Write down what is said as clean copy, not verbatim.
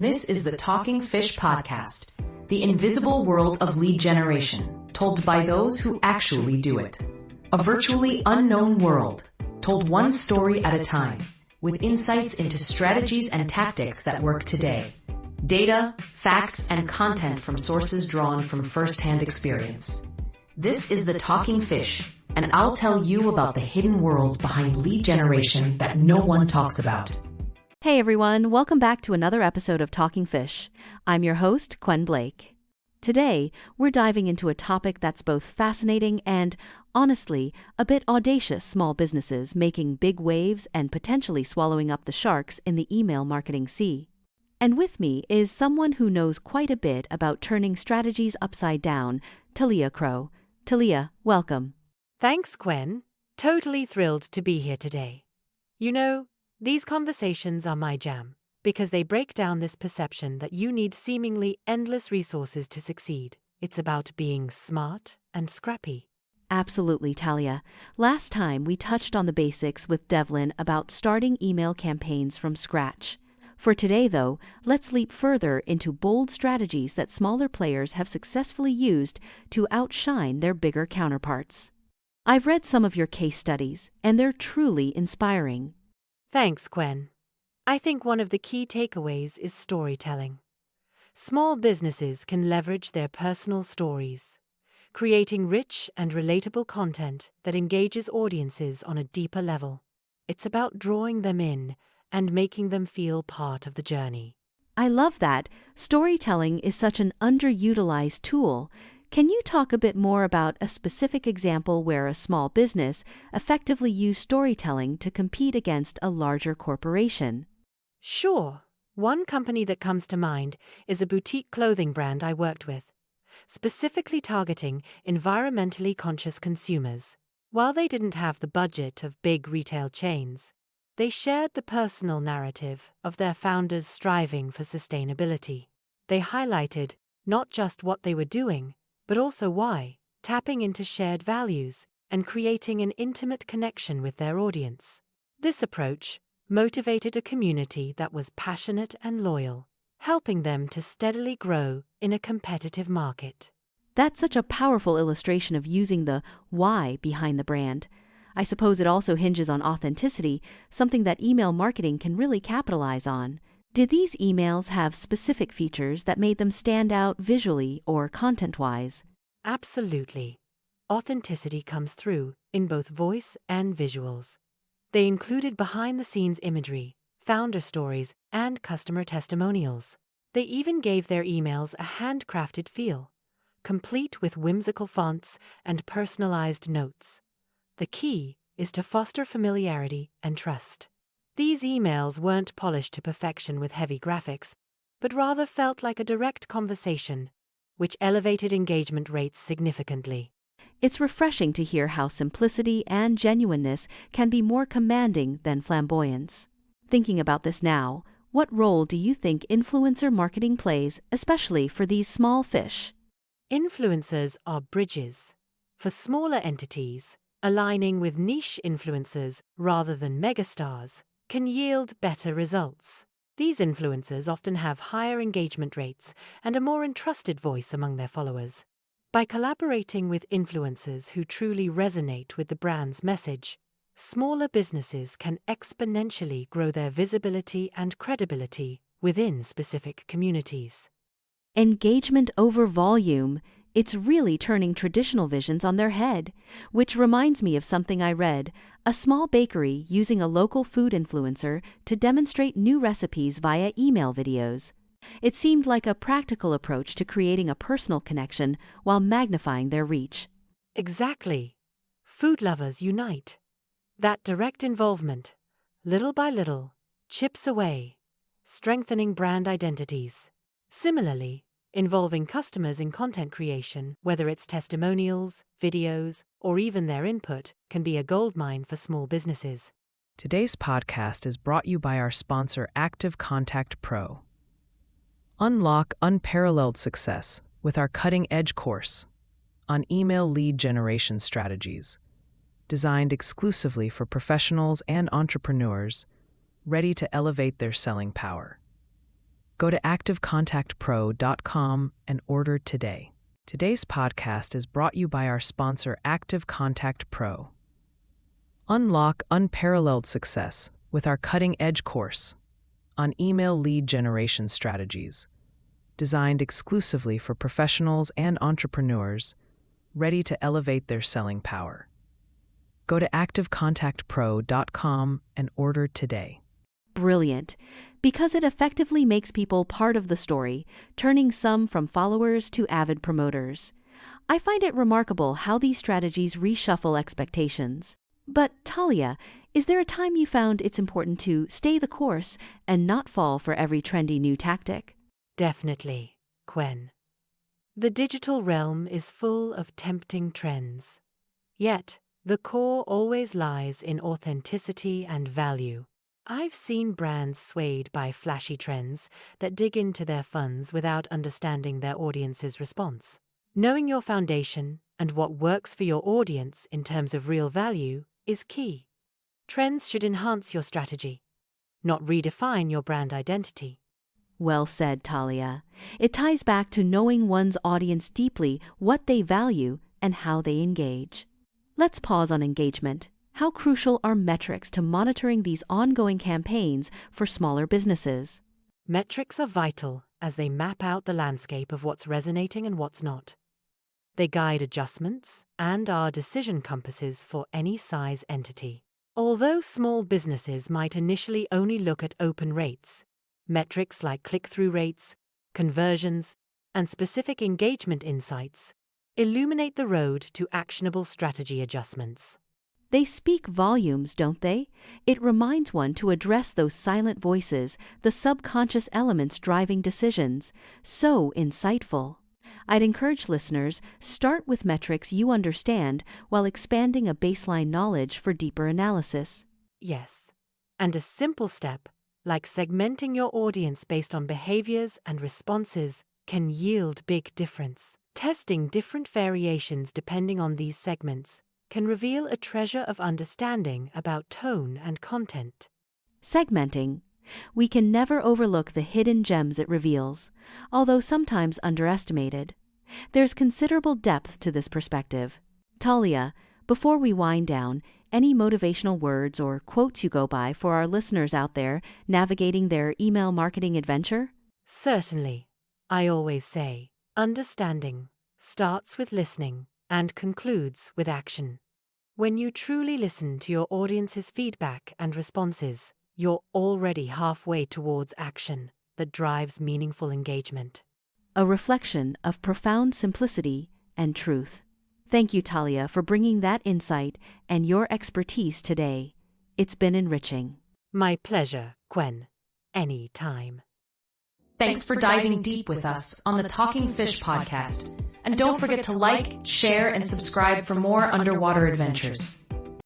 This is the Talking Fish Podcast, the invisible world of lead generation, told by those who actually do it. A virtually unknown world, told one story at a time, with insights into strategies and tactics that work today. Data, facts, and content from sources drawn from first-hand experience. This is the Talking Fish, and I'll tell you about the hidden world behind lead generation that no one talks about. Hey everyone, welcome back to another episode of Talking Fish. I'm your host, Gwen Blake. Today, we're diving into a topic that's both fascinating and, honestly, a bit audacious. Small businesses making big waves and potentially swallowing up the sharks in the email marketing sea. And with me is someone who knows quite a bit about turning strategies upside down, Talia Crow. Talia, welcome. Thanks, Gwen. Totally thrilled to be here today. You know, these conversations are my jam, because they break down this perception that you need seemingly endless resources to succeed. It's about being smart and scrappy. Absolutely, Talia. Last time we touched on the basics with Devlin about starting email campaigns from scratch. For today, though, let's leap further into bold strategies that smaller players have successfully used to outshine their bigger counterparts. I've read some of your case studies, and they're truly inspiring. Thanks, Gwen. I think one of the key takeaways is storytelling. Small businesses can leverage their personal stories, creating rich and relatable content that engages audiences on a deeper level. It's about drawing them in and making them feel part of the journey. I love that. Storytelling is such an underutilized tool. Can you talk a bit more about a specific example where a small business effectively used storytelling to compete against a larger corporation? Sure. One company that comes to mind is a boutique clothing brand I worked with, specifically targeting environmentally conscious consumers. While they didn't have the budget of big retail chains, they shared the personal narrative of their founders striving for sustainability. They highlighted not just what they were doing, but also why, tapping into shared values and creating an intimate connection with their audience. This approach motivated a community that was passionate and loyal, helping them to steadily grow in a competitive market. That's such a powerful illustration of using the why behind the brand. I suppose it also hinges on authenticity, something that email marketing can really capitalize on. Did these emails have specific features that made them stand out visually or content-wise? Absolutely. Authenticity comes through in both voice and visuals. They included behind-the-scenes imagery, founder stories, and customer testimonials. They even gave their emails a handcrafted feel, complete with whimsical fonts and personalized notes. The key is to foster familiarity and trust. These emails weren't polished to perfection with heavy graphics, but rather felt like a direct conversation, which elevated engagement rates significantly. It's refreshing to hear how simplicity and genuineness can be more commanding than flamboyance. Thinking about this now, what role do you think influencer marketing plays, especially for these small fish? Influencers are bridges. For smaller entities, aligning with niche influencers rather than megastars can yield better results. These influencers often have higher engagement rates and a more entrusted voice among their followers. By collaborating with influencers who truly resonate with the brand's message, smaller businesses can exponentially grow their visibility and credibility within specific communities. Engagement over volume. It's really turning traditional visions on their head, which reminds me of something I read, a small bakery using a local food influencer to demonstrate new recipes via email videos. It seemed like a practical approach to creating a personal connection while magnifying their reach. Exactly. Food lovers unite. That direct involvement, little by little, chips away, strengthening brand identities. Similarly, involving customers in content creation, whether it's testimonials, videos, or even their input, can be a goldmine for small businesses. Today's podcast is brought you by our sponsor, Active Contact Pro. Unlock unparalleled success with our cutting-edge course on email lead generation strategies, designed exclusively for professionals and entrepreneurs ready to elevate their selling power. Go to activecontactpro.com and order today. Today's podcast is brought you by our sponsor, Active Contact Pro. Unlock unparalleled success with our cutting-edge course on email lead generation strategies, designed exclusively for professionals and entrepreneurs ready to elevate their selling power. Go to activecontactpro.com and order today. Brilliant, because it effectively makes people part of the story, turning some from followers to avid promoters. I find it remarkable how these strategies reshuffle expectations. But, Talia, is there a time you found it's important to stay the course and not fall for every trendy new tactic? Definitely, Quen. The digital realm is full of tempting trends. Yet, the core always lies in authenticity and value. I've seen brands swayed by flashy trends that dig into their funds without understanding their audience's response. Knowing your foundation and what works for your audience in terms of real value is key. Trends should enhance your strategy, not redefine your brand identity. Well said, Talia. It ties back to knowing one's audience deeply, what they value, and how they engage. Let's pause on engagement. How crucial are metrics to monitoring these ongoing campaigns for smaller businesses? Metrics are vital as they map out the landscape of what's resonating and what's not. They guide adjustments and are decision compasses for any size entity. Although small businesses might initially only look at open rates, metrics like click-through rates, conversions, and specific engagement insights illuminate the road to actionable strategy adjustments. They speak volumes, don't they? It reminds one to address those silent voices, the subconscious elements driving decisions. So insightful. I'd encourage listeners, start with metrics you understand while expanding a baseline knowledge for deeper analysis. Yes, and a simple step, like segmenting your audience based on behaviors and responses, can yield big difference. Testing different variations depending on these segments can reveal a treasure of understanding about tone and content. Segmenting. We can never overlook the hidden gems it reveals, although sometimes underestimated. There's considerable depth to this perspective. Talia, before we wind down, any motivational words or quotes you go by for our listeners out there navigating their email marketing adventure? Certainly. I always say, understanding starts with listening and concludes with action. When you truly listen to your audience's feedback and responses, you're already halfway towards action that drives meaningful engagement. A reflection of profound simplicity and truth. Thank you, Talia, for bringing that insight and your expertise today. It's been enriching. My pleasure, Quen. Any time. Thanks for diving deep with us on the Talking Fish podcast. And don't forget to like, share, and subscribe for more underwater adventures.